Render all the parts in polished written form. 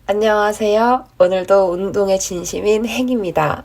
안녕하세요. 오늘도 운동의 진심인 행입니다.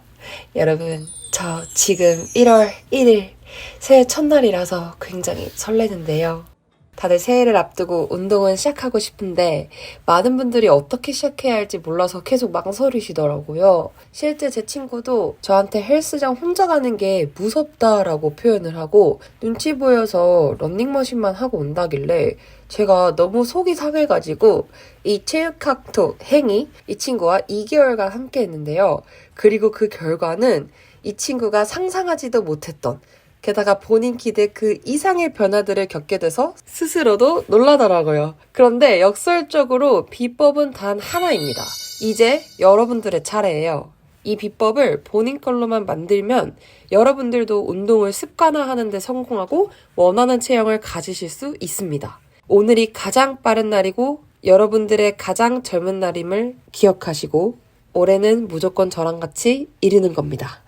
여러분, 저 지금 1월 1일 새해 첫날이라서 굉장히 설레는데요. 다들 새해를 앞두고 운동은 시작하고 싶은데 많은 분들이 어떻게 시작해야 할지 몰라서 계속 망설이시더라고요. 실제 제 친구도 저한테 헬스장 혼자 가는 게 무섭다라고 표현을 하고 눈치 보여서 런닝머신만 하고 온다길래 제가 너무 속이 상해가지고 이 체육학토 행이 이 친구와 2개월간 함께 했는데요. 그리고 그 결과는 이 친구가 상상하지도 못했던 게다가 본인 기대 그 이상의 변화들을 겪게 돼서 스스로도 놀라더라고요. 그런데 역설적으로 비법은 단 하나입니다. 이제 여러분들의 차례예요. 이 비법을 본인 걸로만 만들면 여러분들도 운동을 습관화하는 데 성공하고 원하는 체형을 가지실 수 있습니다. 오늘이 가장 빠른 날이고 여러분들의 가장 젊은 날임을 기억하시고 올해는 무조건 저랑 같이 이루는 겁니다.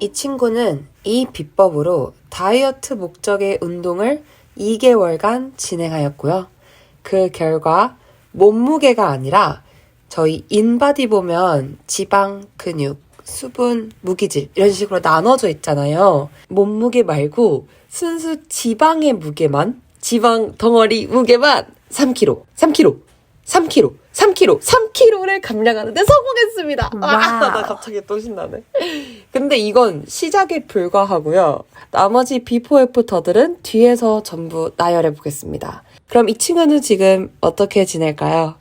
이 친구는 이 비법으로 다이어트 목적의 운동을 2개월간 진행하였고요. 그 결과 몸무게가 아니라 저희 인바디 보면 지방, 근육, 수분, 무기질 이런 식으로 나눠져 있잖아요. 몸무게 말고 순수 지방의 무게만, 지방 덩어리 무게만 3kg, 3kg, 3kg, 3kg, 3kg를 감량하는데 성공했습니다. 나 갑자기 또 신나네. 근데 이건 시작에 불과하고요. 나머지 비포 애프터들은 뒤에서 전부 나열해 보겠습니다. 그럼 이 친구는 지금 어떻게 지낼까요?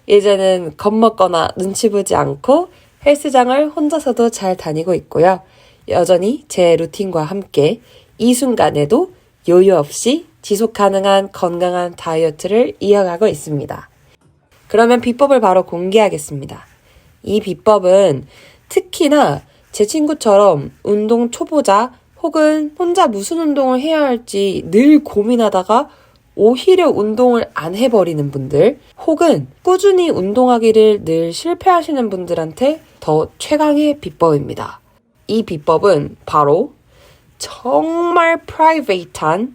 이제는 겁먹거나 눈치 보지 않고 헬스장을 혼자서도 잘 다니고 있고요. 여전히 제 루틴과 함께 이 순간에도 여유 없이 지속 가능한 건강한 다이어트를 이어가고 있습니다. 그러면 비법을 바로 공개하겠습니다. 이 비법은 특히나 제 친구처럼 운동 초보자 혹은 혼자 무슨 운동을 해야 할지 늘 고민하다가 오히려 운동을 안 해버리는 분들 혹은 꾸준히 운동하기를 늘 실패하시는 분들한테 더 최강의 비법입니다. 이 비법은 바로 정말 프라이베이트한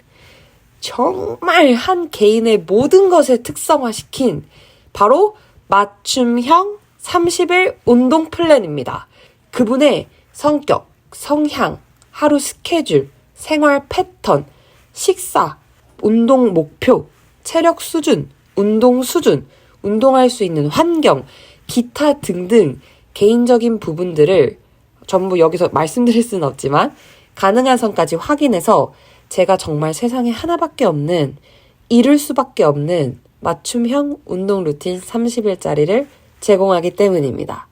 정말 한 개인의 모든 것을 특성화시킨 바로 맞춤형 30일 운동 플랜입니다. 그분의 성격, 성향, 하루 스케줄, 생활 패턴, 식사, 운동 목표, 체력 수준, 운동 수준, 운동할 수 있는 환경, 기타 등등 개인적인 부분들을 전부 여기서 말씀드릴 수는 없지만 가능한 선까지 확인해서 제가 정말 세상에 하나밖에 없는, 이룰 수밖에 없는 맞춤형 운동 루틴 30일짜리를 제공하기 때문입니다.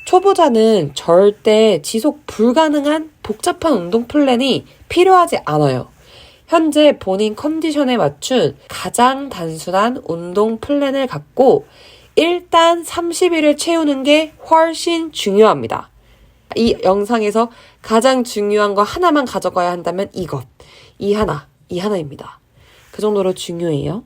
초보자는 절대 지속 불가능한 복잡한 운동 플랜이 필요하지 않아요. 현재 본인 컨디션에 맞춘 가장 단순한 운동 플랜을 갖고 일단 30일을 채우는 게 훨씬 중요합니다. 이 영상에서 가장 중요한 거 하나만 가져가야 한다면 이 하나입니다. 그 정도로 중요해요.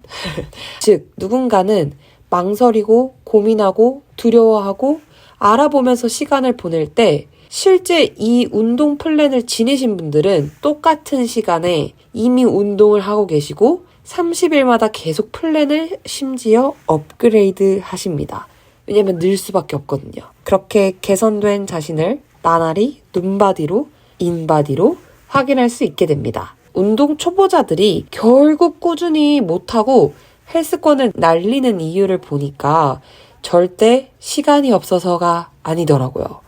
즉, 누군가는 망설이고 고민하고 두려워하고 알아보면서 시간을 보낼 때 실제 이 운동 플랜을 지니신 분들은 똑같은 시간에 이미 운동을 하고 계시고 30일마다 계속 플랜을 심지어 업그레이드 하십니다. 왜냐면 늘 수밖에 없거든요. 그렇게 개선된 자신을 나날이 눈바디로, 인바디로 확인할 수 있게 됩니다. 운동 초보자들이 결국 꾸준히 못하고 헬스권을 날리는 이유를 보니까 절대 시간이 없어서가 아니더라고요.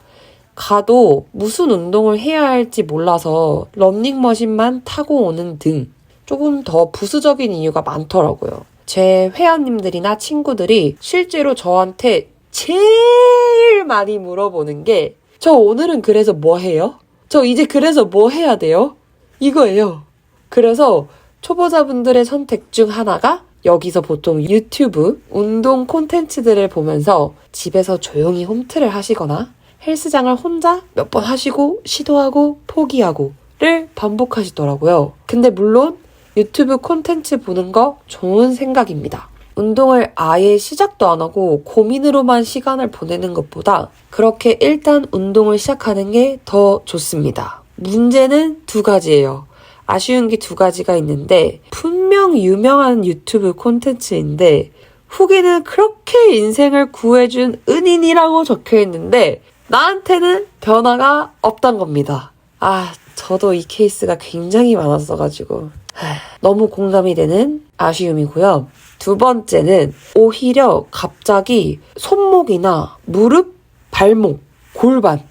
가도 무슨 운동을 해야 할지 몰라서 러닝머신만 타고 오는 등 조금 더 부수적인 이유가 많더라고요. 제 회원님들이나 친구들이 실제로 저한테 제일 많이 물어보는 게 저 오늘은 그래서 뭐 해요? 저 이제 그래서 뭐 해야 돼요? 이거예요. 그래서 초보자분들의 선택 중 하나가 여기서 보통 유튜브 운동 콘텐츠들을 보면서 집에서 조용히 홈트를 하시거나 헬스장을 혼자 몇 번 하시고 시도하고 포기하고를 반복하시더라고요. 근데 물론 유튜브 콘텐츠 보는 거 좋은 생각입니다. 운동을 아예 시작도 안 하고 고민으로만 시간을 보내는 것보다 그렇게 일단 운동을 시작하는 게 더 좋습니다. 문제는 2가지예요. 아쉬운 게 2가지가 있는데 분명 유명한 유튜브 콘텐츠인데 후기는 그렇게 인생을 구해준 은인이라고 적혀있는데 나한테는 변화가 없단 겁니다. 저도 이 케이스가 굉장히 많았어가지고 너무 공감이 되는 아쉬움이고요. 두 번째는 오히려 갑자기 손목이나 무릎, 발목, 골반,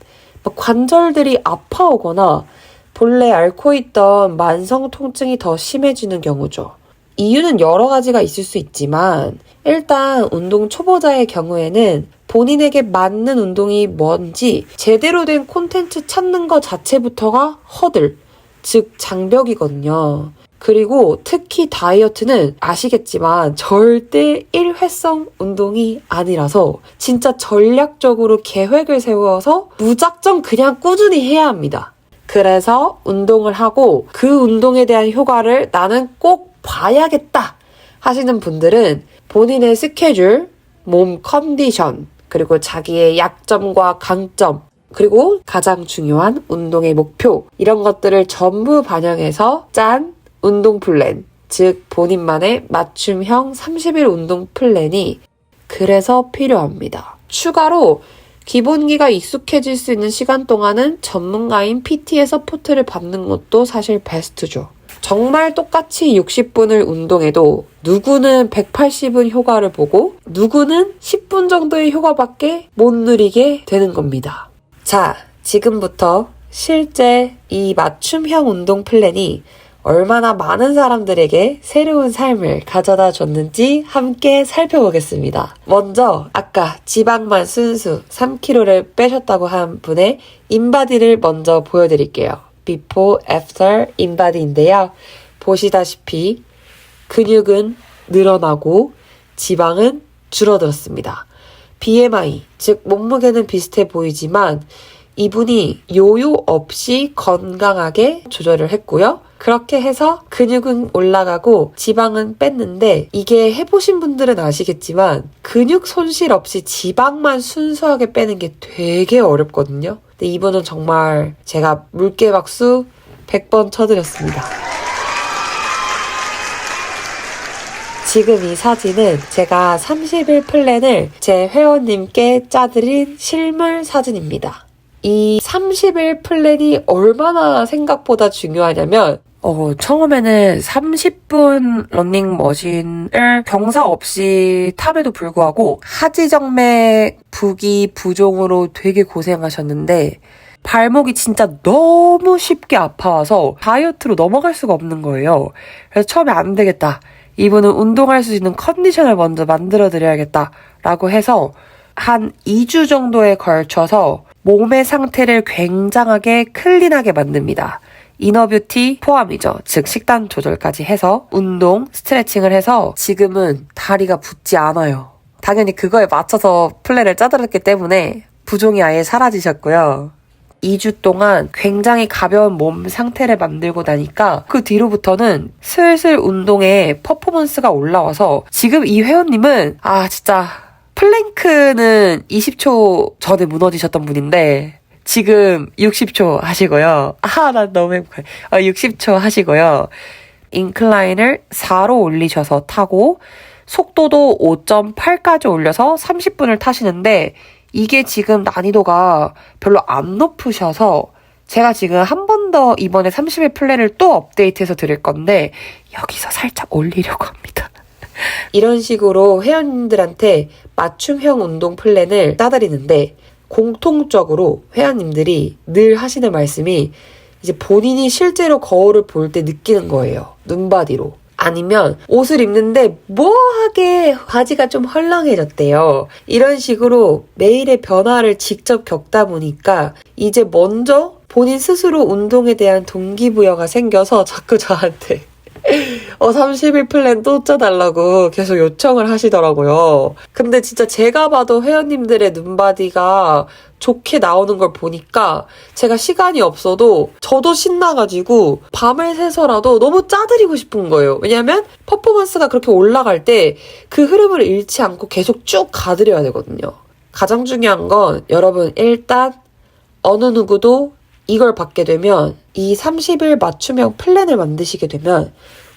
관절들이 아파오거나 본래 앓고 있던 만성 통증이 더 심해지는 경우죠. 이유는 여러 가지가 있을 수 있지만 일단 운동 초보자의 경우에는 본인에게 맞는 운동이 뭔지 제대로 된 콘텐츠 찾는 것 자체부터가 허들, 즉 장벽이거든요. 그리고 특히 다이어트는 아시겠지만 절대 일회성 운동이 아니라서 진짜 전략적으로 계획을 세워서 무작정 그냥 꾸준히 해야 합니다. 그래서 운동을 하고 그 운동에 대한 효과를 나는 꼭 봐야겠다 하시는 분들은 본인의 스케줄, 몸 컨디션, 그리고 자기의 약점과 강점, 그리고 가장 중요한 운동의 목표 이런 것들을 전부 반영해서 짠 운동 플랜, 즉 본인만의 맞춤형 30일 운동 플랜이 그래서 필요합니다. 추가로 기본기가 익숙해질 수 있는 시간 동안은 전문가인 PT의 서포트를 받는 것도 사실 베스트죠. 정말 똑같이 60분을 운동해도 누구는 180은 효과를 보고 누구는 10분 정도의 효과밖에 못 누리게 되는 겁니다. 자, 지금부터 실제 이 맞춤형 운동 플랜이 얼마나 많은 사람들에게 새로운 삶을 가져다 줬는지 함께 살펴보겠습니다. 먼저 아까 지방만 순수 3kg를 빼셨다고 한 분의 인바디를 먼저 보여드릴게요. Before, After 인바디인데요. 보시다시피 근육은 늘어나고 지방은 줄어들었습니다. BMI, 즉 몸무게는 비슷해 보이지만 이분이 요요 없이 건강하게 조절을 했고요. 그렇게 해서 근육은 올라가고 지방은 뺐는데 이게 해보신 분들은 아시겠지만 근육 손실 없이 지방만 순수하게 빼는 게 되게 어렵거든요. 근데 이분은 정말 제가 물개 박수 100번 쳐드렸습니다. 지금 이 사진은 제가 30일 플랜을 제 회원님께 짜드린 실물 사진입니다. 이 30일 플랜이 얼마나 생각보다 중요하냐면 처음에는 30분 러닝머신을 경사 없이 탐에도 불구하고 하지정맥 부기 부종으로 되게 고생하셨는데 발목이 진짜 너무 쉽게 아파와서 다이어트로 넘어갈 수가 없는 거예요. 그래서 처음에 안 되겠다. 이분은 운동할 수 있는 컨디션을 먼저 만들어드려야겠다 라고 해서 한 2주 정도에 걸쳐서 몸의 상태를 굉장하게 클린하게 만듭니다. 이너뷰티 포함이죠. 즉 식단 조절까지 해서 운동, 스트레칭을 해서 지금은 다리가 붓지 않아요. 당연히 그거에 맞춰서 플랜을 짜들었기 때문에 부종이 아예 사라지셨고요. 2주 동안 굉장히 가벼운 몸 상태를 만들고 나니까 그 뒤로부터는 슬슬 운동에 퍼포먼스가 올라와서 지금 이 회원님은 진짜 플랭크는 20초 전에 무너지셨던 분인데 지금 60초 하시고요. 나 너무 행복해. 60초 하시고요. 인클라인을 4로 올리셔서 타고 속도도 5.8까지 올려서 30분을 타시는데 이게 지금 난이도가 별로 안 높으셔서 제가 지금 한 번 더 이번에 30일 플랜을 또 업데이트해서 드릴 건데 여기서 살짝 올리려고 합니다. 이런 식으로 회원님들한테 맞춤형 운동 플랜을 짜드리는데 공통적으로 회원님들이 늘 하시는 말씀이 이제 본인이 실제로 거울을 볼 때 느끼는 거예요. 눈바디로. 아니면 옷을 입는데 뭐하게 바지가 좀 헐렁해졌대요. 이런 식으로 매일의 변화를 직접 겪다 보니까 이제 먼저 본인 스스로 운동에 대한 동기부여가 생겨서 자꾸 저한테 30일 플랜 또 짜달라고 계속 요청을 하시더라고요. 근데 진짜 제가 봐도 회원님들의 눈바디가 좋게 나오는 걸 보니까 제가 시간이 없어도 저도 신나가지고 밤을 새서라도 너무 짜드리고 싶은 거예요. 왜냐면 퍼포먼스가 그렇게 올라갈 때 그 흐름을 잃지 않고 계속 쭉 가드려야 되거든요. 가장 중요한 건 여러분 일단 어느 누구도 이걸 받게 되면 이 30일 맞춤형 플랜을 만드시게 되면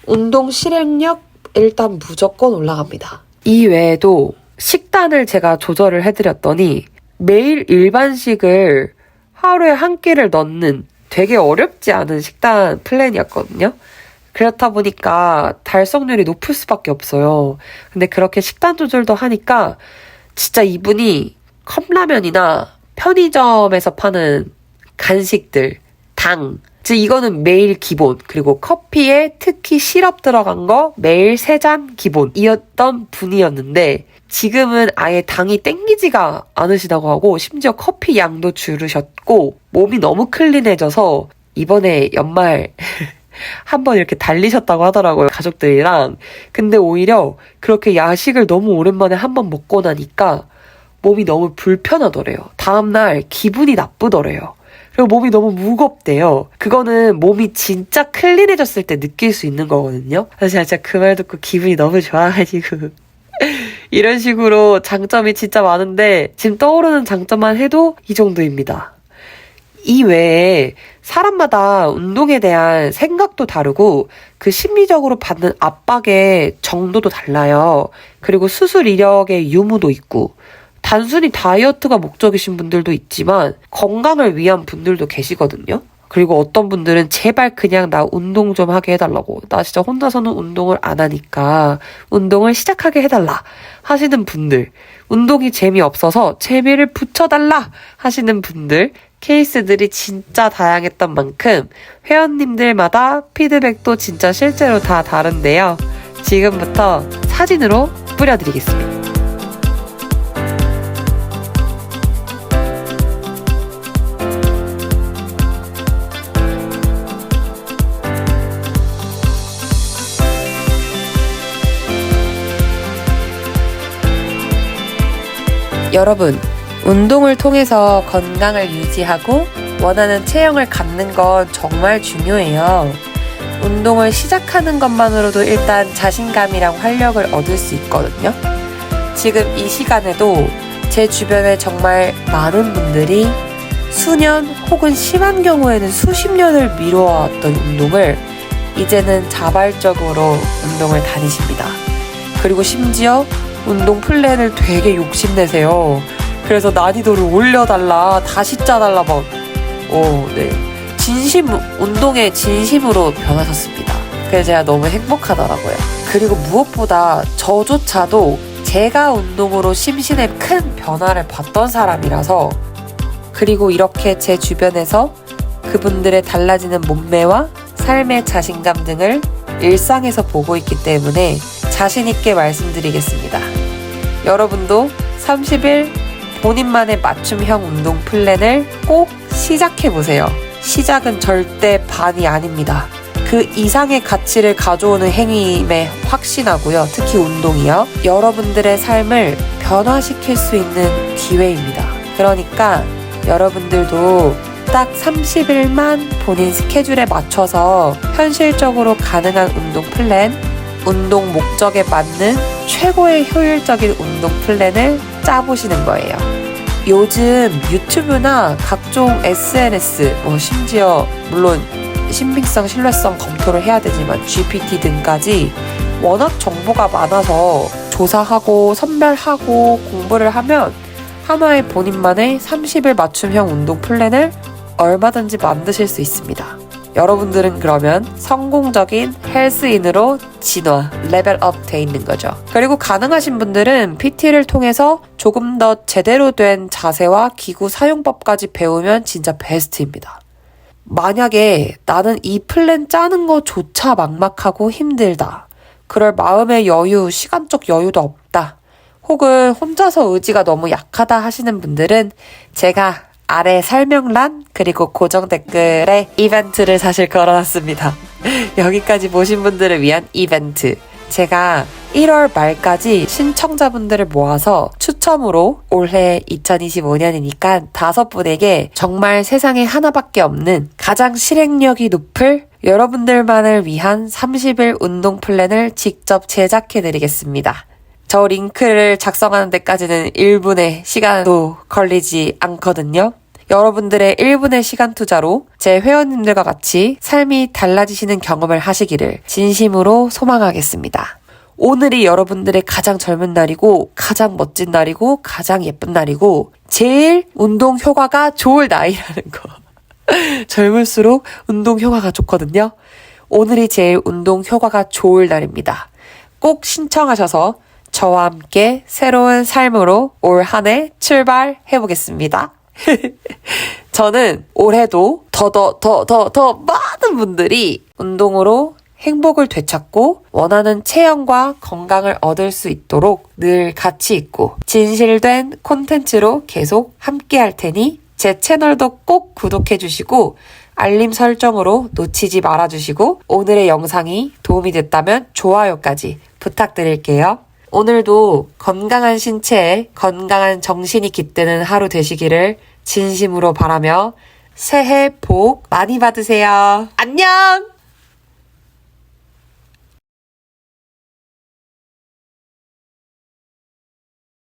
운동 실행력 일단 무조건 올라갑니다. 이 외에도 식단을 제가 조절을 해드렸더니 매일 일반식을 하루에 한 끼를 넣는 되게 어렵지 않은 식단 플랜이었거든요. 그렇다 보니까 달성률이 높을 수밖에 없어요. 근데 그렇게 식단 조절도 하니까 진짜 이분이 컵라면이나 편의점에서 파는 간식들, 당, 즉 이거는 매일 기본, 그리고 커피에 특히 시럽 들어간 거 매일 3잔 기본이었던 분이었는데 지금은 아예 당이 땡기지가 않으시다고 하고 심지어 커피 양도 줄으셨고 몸이 너무 클린해져서 이번에 연말 한번 이렇게 달리셨다고 하더라고요, 가족들이랑. 근데 오히려 그렇게 야식을 너무 오랜만에 한번 먹고 나니까 몸이 너무 불편하더래요. 다음날 기분이 나쁘더래요. 그리고 몸이 너무 무겁대요. 그거는 몸이 진짜 클린해졌을 때 느낄 수 있는 거거든요. 그래서 진짜 그 말 듣고 기분이 너무 좋아가지고 이런 식으로 장점이 진짜 많은데 지금 떠오르는 장점만 해도 이 정도입니다. 이 외에 사람마다 운동에 대한 생각도 다르고 그 심리적으로 받는 압박의 정도도 달라요. 그리고 수술 이력의 유무도 있고 단순히 다이어트가 목적이신 분들도 있지만 건강을 위한 분들도 계시거든요. 그리고 어떤 분들은 제발 그냥 나 운동 좀 하게 해달라고. 나 진짜 혼자서는 운동을 안 하니까 운동을 시작하게 해달라 하시는 분들. 운동이 재미없어서 재미를 붙여달라 하시는 분들. 케이스들이 진짜 다양했던 만큼 회원님들마다 피드백도 진짜 실제로 다 다른데요. 지금부터 사진으로 뿌려드리겠습니다. 여러분, 운동을 통해서 건강을 유지하고 원하는 체형을 갖는 건 정말 중요해요. 운동을 시작하는 것만으로도 일단 자신감이랑 활력을 얻을 수 있거든요. 지금 이 시간에도 제 주변에 정말 많은 분들이 수년 혹은 심한 경우에는 수십 년을 미뤄왔던 운동을 이제는 자발적으로 운동을 다니십니다. 그리고 심지어 운동 플랜을 되게 욕심내세요. 그래서 난이도를 올려달라, 다시 짜달라 막. 네. 운동에 진심으로 변하셨습니다. 그래서 제가 너무 행복하더라고요. 그리고 무엇보다 저조차도 제가 운동으로 심신에 큰 변화를 봤던 사람이라서, 그리고 이렇게 제 주변에서 그분들의 달라지는 몸매와 삶의 자신감 등을 일상에서 보고 있기 때문에 자신있게 말씀드리겠습니다. 여러분도 30일 본인만의 맞춤형 운동 플랜을 꼭 시작해보세요. 시작은 절대 반이 아닙니다. 그 이상의 가치를 가져오는 행위임에 확신하고요. 특히 운동이요. 여러분들의 삶을 변화시킬 수 있는 기회입니다. 그러니까 여러분들도 딱 30일만 본인 스케줄에 맞춰서 현실적으로 가능한 운동 플랜, 운동 목적에 맞는 최고의 효율적인 운동 플랜을 짜보시는 거예요. 요즘 유튜브나 각종 SNS, 심지어 물론 신빙성, 신뢰성 검토를 해야 되지만 GPT 등까지 워낙 정보가 많아서 조사하고 선별하고 공부를 하면 하나의 본인만의 30일 맞춤형 운동 플랜을 얼마든지 만드실 수 있습니다. 여러분들은 그러면 성공적인 헬스인으로 진화, 레벨업 돼 있는 거죠. 그리고 가능하신 분들은 PT를 통해서 조금 더 제대로 된 자세와 기구 사용법까지 배우면 진짜 베스트입니다. 만약에 나는 이 플랜 짜는 거조차 막막하고 힘들다. 그럴 마음의 여유, 시간적 여유도 없다. 혹은 혼자서 의지가 너무 약하다 하시는 분들은 제가 아래 설명란 그리고 고정 댓글에 이벤트를 사실 걸어놨습니다. 여기까지 보신 분들을 위한 이벤트. 제가 1월 말까지 신청자분들을 모아서 추첨으로 올해 2025년이니까 5분에게 정말 세상에 하나밖에 없는 가장 실행력이 높을 여러분들만을 위한 30일 운동 플랜을 직접 제작해드리겠습니다. 저 링크를 작성하는 데까지는 1분의 시간도 걸리지 않거든요. 여러분들의 1분의 시간 투자로 제 회원님들과 같이 삶이 달라지시는 경험을 하시기를 진심으로 소망하겠습니다. 오늘이 여러분들의 가장 젊은 날이고 가장 멋진 날이고 가장 예쁜 날이고 제일 운동 효과가 좋을 나이라는 거. 젊을수록 운동 효과가 좋거든요. 오늘이 제일 운동 효과가 좋을 날입니다. 꼭 신청하셔서 저와 함께 새로운 삶으로 올 한 해 출발해보겠습니다. 저는 올해도 더 많은 분들이 운동으로 행복을 되찾고 원하는 체형과 건강을 얻을 수 있도록 늘 같이 있고 진실된 콘텐츠로 계속 함께 할 테니 제 채널도 꼭 구독해 주시고 알림 설정으로 놓치지 말아 주시고 오늘의 영상이 도움이 됐다면 좋아요까지 부탁드릴게요. 오늘도 건강한 신체에 건강한 정신이 깃드는 하루 되시기를 진심으로 바라며 새해 복 많이 받으세요. 안녕!